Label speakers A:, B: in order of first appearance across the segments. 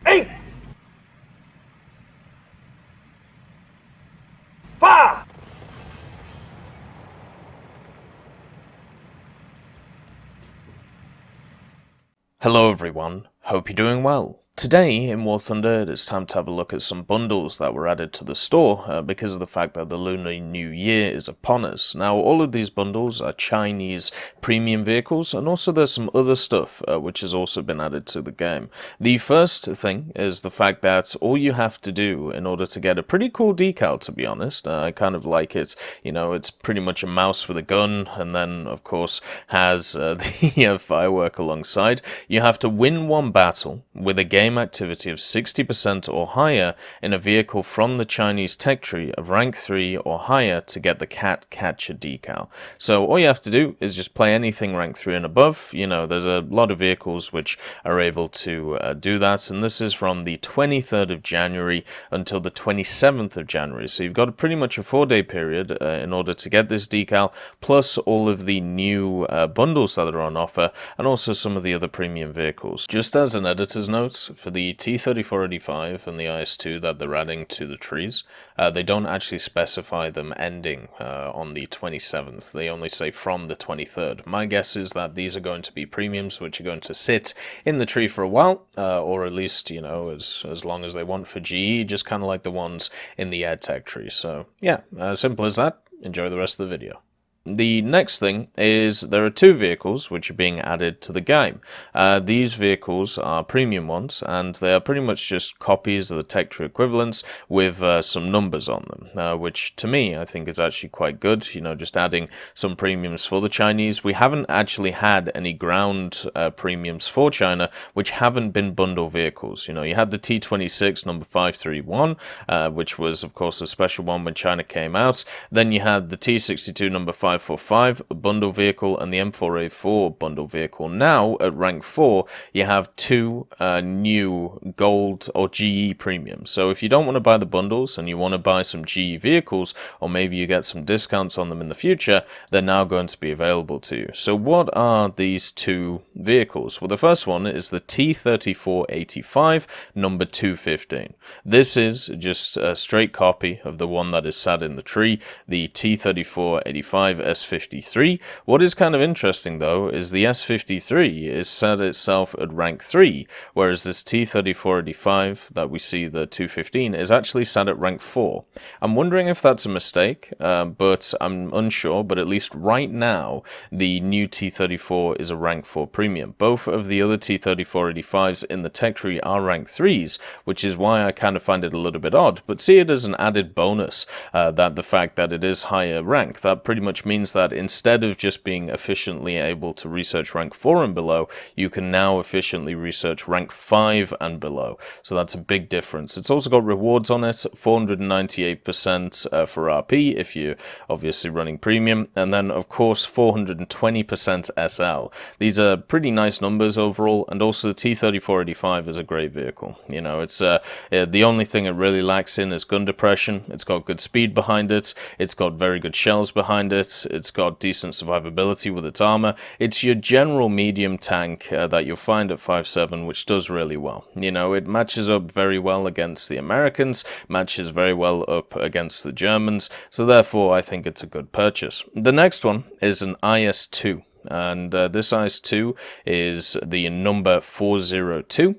A: 8, 5.
B: Hello everyone, hope you're doing well. Today in War Thunder it is time to have a look at some bundles that were added to the store because of the fact that the Lunar New Year is upon us. Now all of these bundles are Chinese premium vehicles, and also there's some other stuff which has also been added to the game. The first thing is the fact that all you have to do in order to get a pretty cool decal, to be honest, I kind of like it, you know, it's pretty much a mouse with a gun and then of course has the firework alongside. You have to win one battle with a game activity of 60% or higher in a vehicle from the Chinese tech tree of rank 3 or higher to get the cat catcher decal. So all you have to do is just play anything rank 3 and above. You know, there's a lot of vehicles which are able to do that, and this is from the 23rd of January until the 27th of January. So you've got pretty much a 4-day period in order to get this decal, plus all of the new bundles that are on offer, and also some of the other premium vehicles. Just as an editor's note, for the T3485 and the IS-2 that they're adding to the trees, they don't actually specify them ending on the 27th. They only say from the 23rd. My guess is that these are going to be premiums which are going to sit in the tree for a while, or at least, you know, as long as they want for GE, just kind of like the ones in the EdTech tree. So yeah, simple as that. Enjoy the rest of the video. The next thing is there are two vehicles which are being added to the game. These vehicles are premium ones, and they are pretty much just copies of the tech tree equivalents with some numbers on them, which to me I think is actually quite good. You know, just adding some premiums for the Chinese. We haven't actually had any ground premiums for China which haven't been bundle vehicles. You know, you had the T26 number 531, which was of course a special one when China came out. Then you had the T62 number 545, a bundle vehicle, and the M4A4 bundle vehicle. Now, at rank 4, you have two new gold or GE premiums. So if you don't want to buy the bundles and you want to buy some GE vehicles, or maybe you get some discounts on them in the future, they're now going to be available to you. So what are these two vehicles? Well, the first one is the T3485, number 215. This is just a straight copy of the one that is sat in the tree, the T3485 S53. What is kind of interesting though is the S53 is set itself at rank 3, whereas this T3485 that we see, the 215, is actually set at rank 4. I'm wondering if that's a mistake, but I'm unsure, but at least right now the new T34 is a rank 4 premium. Both of the other T3485s in the tech tree are rank 3s, which is why I kind of find it a little bit odd, but see it as an added bonus that the fact that it is higher rank, that pretty much means that instead of just being efficiently able to research rank 4 and below, you can now efficiently research rank 5 and below. So that's a big difference. It's also got rewards on it, 498% for RP if you're obviously running premium, and then of course 420% SL. These are pretty nice numbers overall, and also the T3485 is a great vehicle. You know, it's the only thing it really lacks in is gun depression. It's got good speed behind it, it's got very good shells behind it, it's got decent survivability with its armor. It's your general medium tank that you'll find at 5.7, which does really well. You know, it matches up very well against the Americans, matches very well up against the Germans, so therefore I think it's a good purchase. The next one is an IS-2, and this IS-2 is the number 402.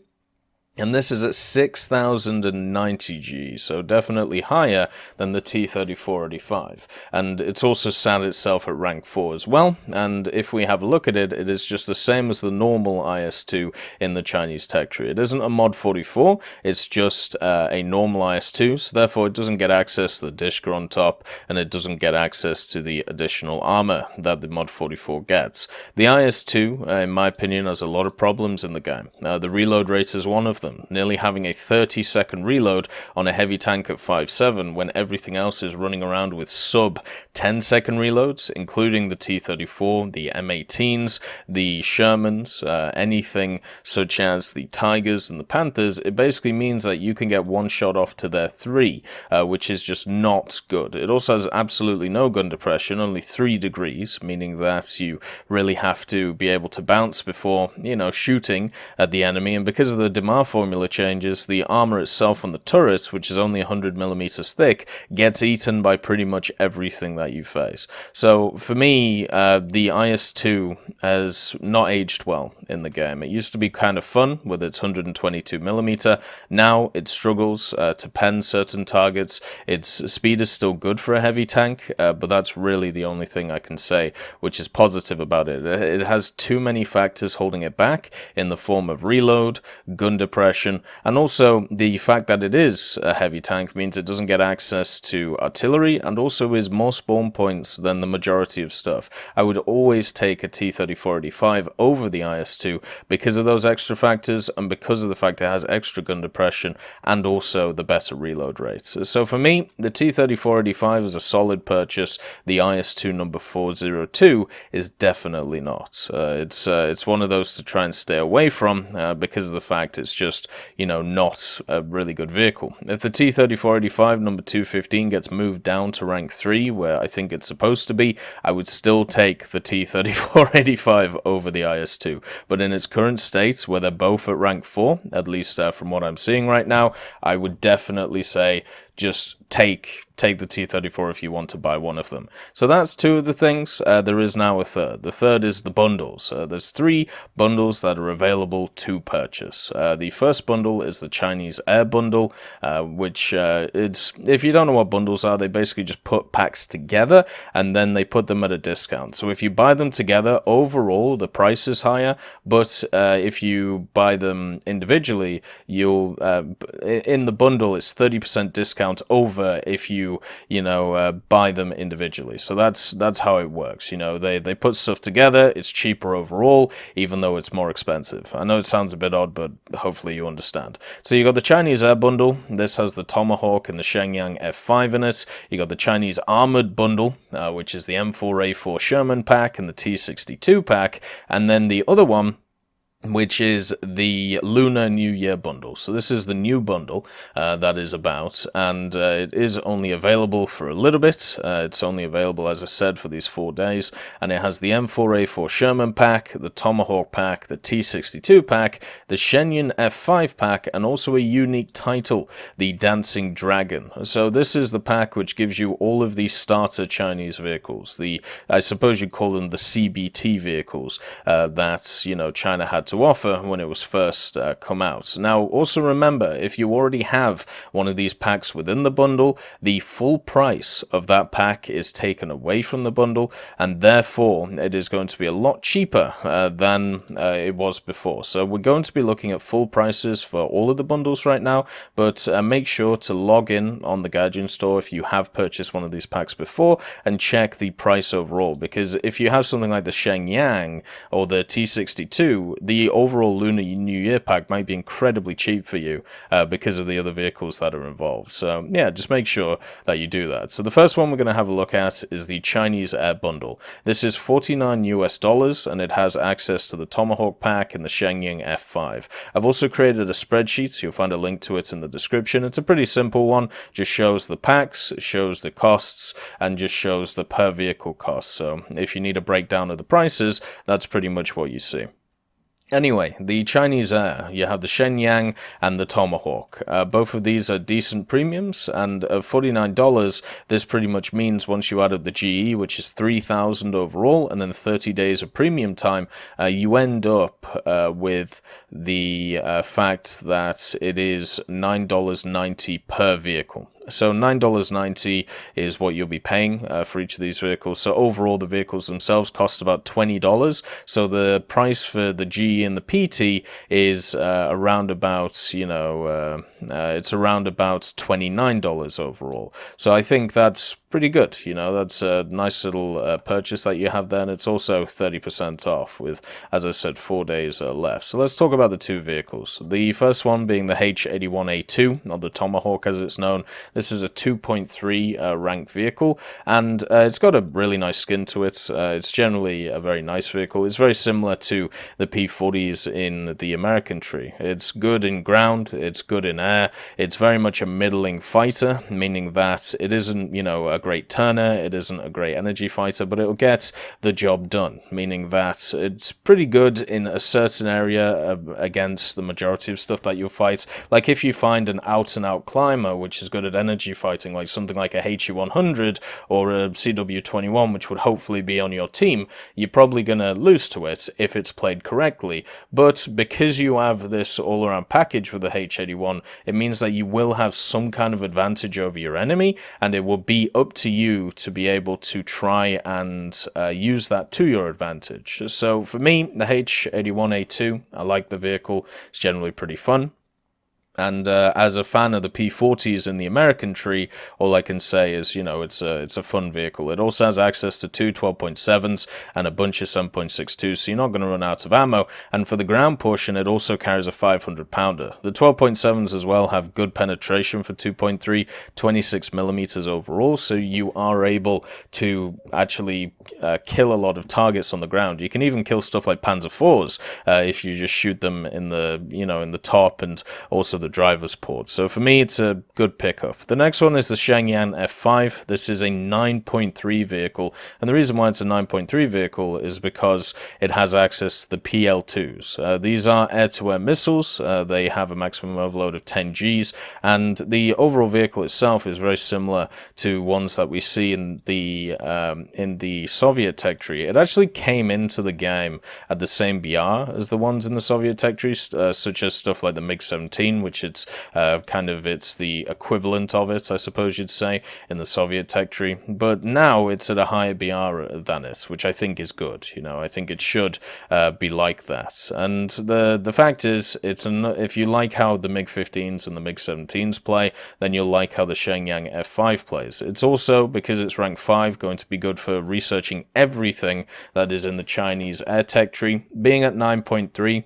B: And this is at 6,090 G, so definitely higher than the T3485. And it's also sat itself at rank 4 as well, and if we have a look at it, it is just the same as the normal IS-2 in the Chinese tech tree. It isn't a mod 44, it's just a normal IS-2, so therefore it doesn't get access to the Dishka on top, and it doesn't get access to the additional armor that the mod 44 gets. The IS-2, in my opinion, has a lot of problems in the game. The reload rate is one of them, nearly having a 30-second reload on a heavy tank at 5.7 when everything else is running around with sub 10-second reloads, including the T-34, the M18s, the Shermans, anything such as the Tigers and the Panthers. It basically means that you can get one shot off to their 3, which is just not good. It also has absolutely no gun depression, only 3 degrees, meaning that you really have to be able to bounce before, you know, shooting at the enemy, and because of the DMAR formula changes, the armor itself on the turret, which is only 100 millimeters thick, gets eaten by pretty much everything that you face. So for me, the IS-2 has not aged well in the game. It used to be kind of fun with its 122 millimeter. Now it struggles to pen certain targets. Its speed is still good for a heavy tank, but that's really the only thing I can say which is positive about it. It has too many factors holding it back in the form of reload, gun depression, and also the fact that it is a heavy tank means it doesn't get access to artillery and also is more spawn points than the majority of stuff. I would always take a T-34-85 over the IS-2 because of those extra factors and because of the fact it has extra gun depression and also the better reload rates. So for me, the T-34-85 is a solid purchase. The IS-2 number 402 is definitely not. It's one of those to try and stay away from because of the fact it's just, not a really good vehicle. If the T-34-85 number 215 gets moved down to rank 3, where I think it's supposed to be, I would still take the T-34-85 over the IS-2. But in its current state, where they're both at rank 4, at least from what I'm seeing right now, I would definitely say just take the T-34 if you want to buy one of them. So that's two of the things. There is now a third. The third is the bundles. There's 3 bundles that are available to purchase. The first bundle is the Chinese Air Bundle, which if you don't know what bundles are, they basically just put packs together and then they put them at a discount. So if you buy them together, overall the price is higher, but if you buy them individually, you'll in the bundle it's 30% discount over if you buy them individually. So that's how it works. They put stuff together. It's cheaper overall, even though it's more expensive. I know it sounds a bit odd, but hopefully you understand. So you got the Chinese Air Bundle. This has the Tomahawk and the Shangyan F5 in it. You got the Chinese Armored Bundle, which is the M4A4 Sherman pack and the T62 pack, and then the other one, which is the Lunar New Year bundle. So this is the new bundle that is about, and it is only available for a little bit. It's only available, as I said, for these 4 days, and it has the M4A4 Sherman pack, the Tomahawk pack, the T62 pack, the Shangyan F5 pack, and also a unique title, the Dancing Dragon. So this is the pack which gives you all of these starter Chinese vehicles. I suppose you'd call them the CBT vehicles that, China had to offer when it was first come out. Now, also remember, if you already have one of these packs within the bundle, the full price of that pack is taken away from the bundle, and therefore it is going to be a lot cheaper than it was before. So we're going to be looking at full prices for all of the bundles right now, but make sure to log in on the Gaijin store if you have purchased one of these packs before and check the price overall, because if you have something like the Shenyang or the T62, the overall Lunar New Year pack might be incredibly cheap for you because of the other vehicles that are involved. So yeah, just make sure that you do that. So the first one we're going to have a look at is the Chinese Air Bundle. This is $49 US, and it has access to the Tomahawk pack and the Shangyan F5. I've also created a spreadsheet, so you'll find a link to it in the description. It's a pretty simple one, just shows the packs, shows the costs, and just shows the per vehicle costs. So if you need a breakdown of the prices, that's pretty much what you see. Anyway, the Chinese Air, you have the Shenyang and the Tomahawk. Both of these are decent premiums, and at $49, this pretty much means once you add up the GE, which is $3,000 overall, and then 30 days of premium time, you end up with the fact that it is $9.90 per vehicle. So $9.90 is what you'll be paying for each of these vehicles. So overall, the vehicles themselves cost about $20. So the price for the GE and the PT is around about, it's around about $29 overall. So I think that's pretty good. That's a nice little purchase that you have there, and it's also 30% off with, as I said, 4 days left. So let's talk about the two vehicles. The first one being the H81A2, or the Tomahawk as it's known. This is a 2.3 ranked vehicle, and it's got a really nice skin to it. It's generally a very nice vehicle. It's very similar to the P40s in the American tree. It's good in ground, it's good in air, it's very much a middling fighter, meaning that it isn't, a great turner, it isn't a great energy fighter, but it'll get the job done, meaning that it's pretty good in a certain area against the majority of stuff that you'll fight. Like if you find an out-and-out climber, which is good at energy fighting, like something like a HE100 or a CW21, which would hopefully be on your team, you're probably going to lose to it if it's played correctly. But because you have this all-around package with the H81, it means that you will have some kind of advantage over your enemy, and it will be up to you to be able to try and use that to your advantage. So for me, the H81A2, I like the vehicle. It's generally pretty fun. And as a fan of the P40s in the American tree, all I can say is, you know, it's a fun vehicle. It also has access to two 12.7s and a bunch of 7.62s, so you're not going to run out of ammo. And for the ground portion, it also carries a 500-pounder. The 12.7s as well have good penetration for 2.3, 26 millimeters overall, so you are able to actually kill a lot of targets on the ground. You can even kill stuff like Panzer IVs if you just shoot them in the, you know, in the top and also the driver's port. So for me, it's a good pickup. The next one is the Shangyan F5. This is a 9.3 vehicle, and the reason why it's a 9.3 vehicle is because it has access to the PL2s. These are air-to-air missiles. They have a maximum overload of 10 Gs, and the overall vehicle itself is very similar to ones that we see in the Soviet tech tree. It actually came into the game at the same BR as the ones in the Soviet tech tree, such as stuff like the MiG-17, which it's it's the equivalent of it, I suppose you'd say, in the Soviet tech tree. But now it's at a higher BR than it, which I think is good. You know, I think it should be like that. And the fact is, if you like how the MiG-15s and the MiG-17s play, then you'll like how the Shangyan F5 plays. It's also, because it's rank 5, going to be good for researching everything that is in the Chinese air tech tree. Being at 9.3,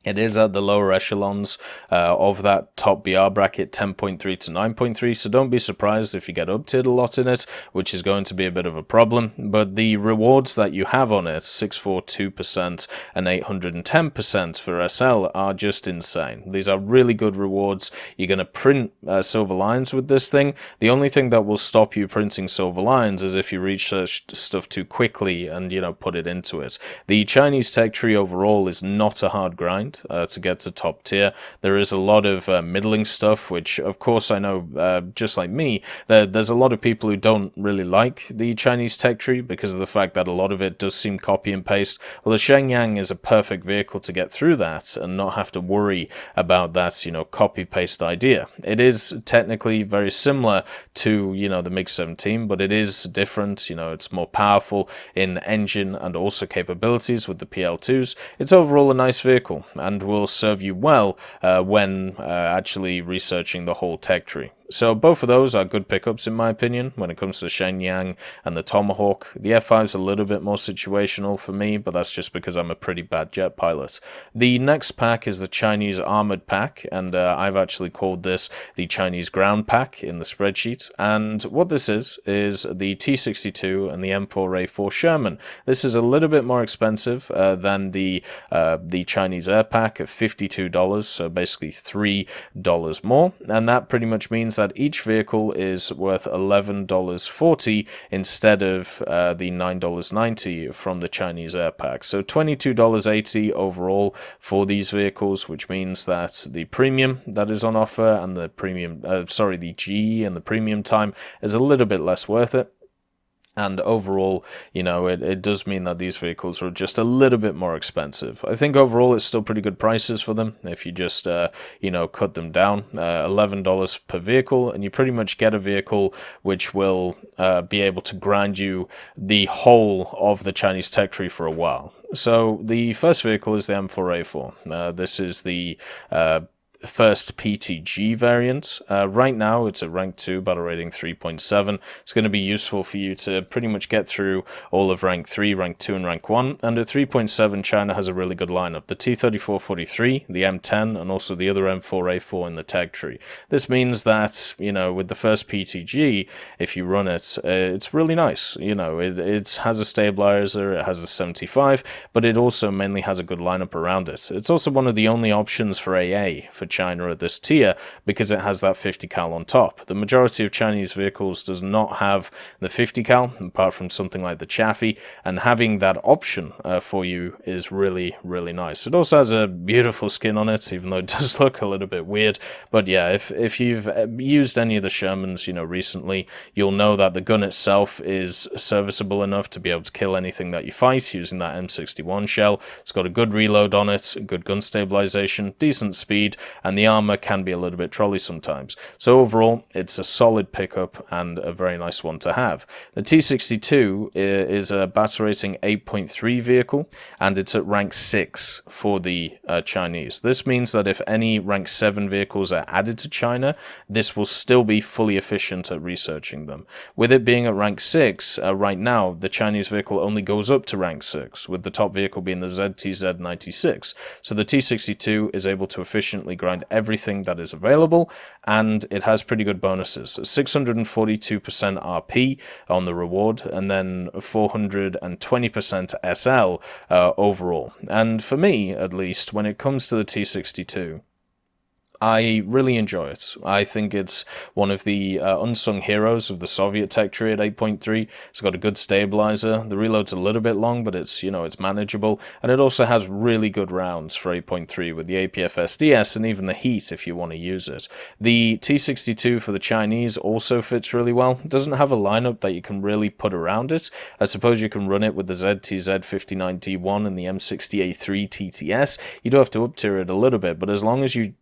B: it is at the lower echelons of that top BR bracket, 10.3 to 9.3, so don't be surprised if you get up-tiered a lot in it, which is going to be a bit of a problem. But the rewards that you have on it, 642% and 810% for SL, are just insane. These are really good rewards. You're going to print silver lines with this thing. The only thing that will stop you printing silver lines is if you research stuff too quickly and, you know, put it into it. The Chinese tech tree overall is not a hard grind to get to top tier. There is a lot of middling stuff, which of course I know, just like me, there's a lot of people who don't really like the Chinese tech tree because of the fact that a lot of it does seem copy and paste. Well, the Shenyang is a perfect vehicle to get through that and not have to worry about that, you know, copy paste idea. It is technically very similar to, you know, the MiG-17, but it is different. You know, it's more powerful in engine and also capabilities with the PL2s. It's overall a nice vehicle and will serve you well when actually researching the whole tech tree. So both of those are good pickups in my opinion when it comes to Shenyang and the Tomahawk. The F5 is a little bit more situational for me, but that's just because I'm a pretty bad jet pilot. The next pack is the Chinese Armored Pack, and I've actually called this the Chinese Ground Pack in the spreadsheet. And what this is the T-62 and the M4A4 Sherman. This is a little bit more expensive than the Chinese Air Pack of $52, so basically $3 more, and that pretty much means that each vehicle is worth $11.40 instead of the $9.90 from the Chinese Air Pack. So $22.80 overall for these vehicles, which means that the premium that is on offer and the premium, the G and the premium time is a little bit less worth it. And overall, you know, it does mean that these vehicles are just a little bit more expensive. I think overall it's still pretty good prices for them if you just, you know, cut them down. $11 per vehicle, and you pretty much get a vehicle which will be able to grind you the whole of the Chinese tech tree for a while. So the first vehicle is the M4A4. This is the first PTG variant. Right now it's a rank 2, battle rating 3.7. It's going to be useful for you to pretty much get through all of rank 3, rank 2 and rank 1. And at 3.7 China has a really good lineup. The T-34-43, the M10 and also the other M4A4 in the tech tree. This means that, you know, with the first PTG, if you run it, it's really nice. You know, it has a stabilizer, it has a 75, but it also mainly has a good lineup around it. It's also one of the only options for AA for China at this tier because it has that 50 cal on top. The majority of Chinese vehicles does not have the 50 cal, apart from something like the Chaffee, and having that option for you is really, really nice. It also has a beautiful skin on it, even though it does look a little bit weird. But yeah, if you've used any of the Shermans, recently, you'll know that the gun itself is serviceable enough to be able to kill anything that you fight using that M61 shell. It's got a good reload on it, good gun stabilization, decent speed, and the armor can be a little bit trolley sometimes. So overall, it's a solid pickup and a very nice one to have. The T62 is a battle rating 8.3 vehicle, and it's at rank 6 for the Chinese. This means that if any rank 7 vehicles are added to China, this will still be fully efficient at researching them. With it being at rank 6, right now, the Chinese vehicle only goes up to rank 6, with the top vehicle being the ZTZ96. So the T62 is able to efficiently grind everything that is available, and it has pretty good bonuses. 642% RP on the reward, and then 420% SL overall. And for me, at least, when it comes to the T62, I really enjoy it. I think it's one of the unsung heroes of the Soviet tech tree at 8.3. It's got a good stabilizer. The reload's a little bit long, but it's, it's manageable. And it also has really good rounds for 8.3 with the APF SDS and even the heat if you want to use it. The T62 for the Chinese also fits really well. It doesn't have a lineup that you can really put around it. I suppose you can run it with the ZTZ59D1 and the M60A3 TTS. You do have to up tier it a little bit, but as long as you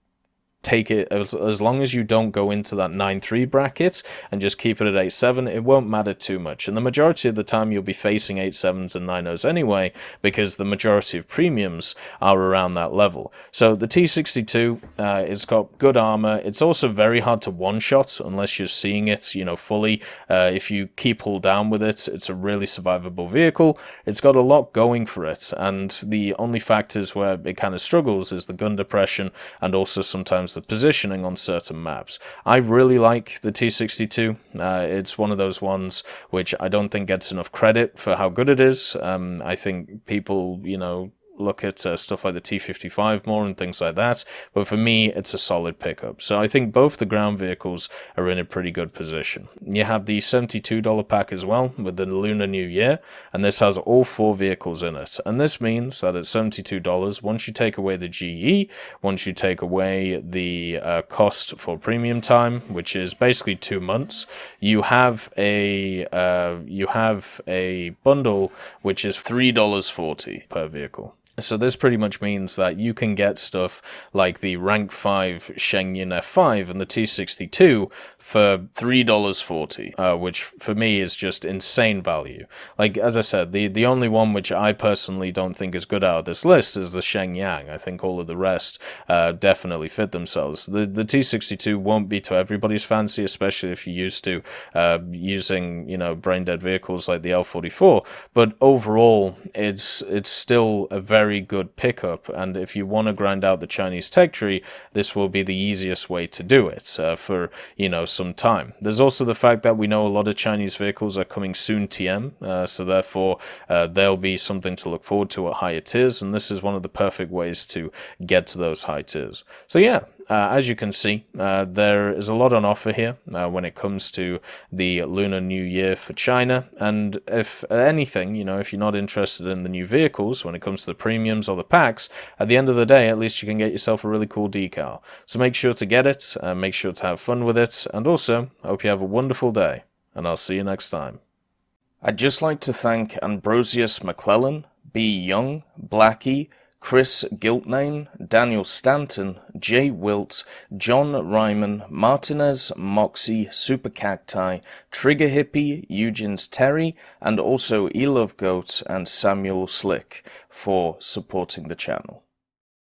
B: take it, as long as you don't go into that 9.3 bracket and just keep it at 8.7, it won't matter too much. And the majority of the time you'll be facing 8.7s and 9.0s anyway, because the majority of premiums are around that level. So the T62, it's got good armor. It's also very hard to one-shot unless you're seeing it, fully. If you keep hull down with it, it's a really survivable vehicle. It's got a lot going for it, and the only factors where it kind of struggles is the gun depression and also sometimes the positioning on certain maps. I really like the T62. It's one of those ones which I don't think gets enough credit for how good it is. I think people, look at stuff like the T55 more and things like that, but for me it's a solid pickup. So I think both the ground vehicles are in a pretty good position. You have the $72 pack as well with the Lunar New Year, and this has all 4 vehicles in it, and this means that at $72, once you take away the GE, once you take away the cost for premium time, which is basically 2 months, you have a bundle which is $3.40 per vehicle. So this pretty much means that you can get stuff like the rank 5 Shangyan F5 and the T62 for $3.40, which for me is just insane value. Like, as I said, the only one which I personally don't think is good out of this list is the Shenyang. I think all of the rest definitely fit themselves. The T62 won't be to everybody's fancy, especially if you're used to using, brain-dead vehicles like the L44, but overall, it's still a very good pickup, and if you want to grind out the Chinese tech tree, this will be the easiest way to do it for some time. There's also the fact that we know a lot of Chinese vehicles are coming soon TM, so therefore there'll be something to look forward to at higher tiers, and this is one of the perfect ways to get to those high tiers. So yeah, as you can see, there is a lot on offer here when it comes to the Lunar New Year for China, and if anything, if you're not interested in the new vehicles when it comes to the premiums or the packs, at the end of the day, at least you can get yourself a really cool decal. So make sure to get it, make sure to have fun with it, and also, I hope you have a wonderful day, and I'll see you next time. I'd just like to thank Ambrosius McClellan, B. Young, Blackie, Chris Giltnane, Daniel Stanton, Jay Wilt, John Ryman, Martinez, Moxie, Super Cacti, Trigger Hippie, Eugens Terry, and also Elove Goat and Samuel Slick for supporting the channel.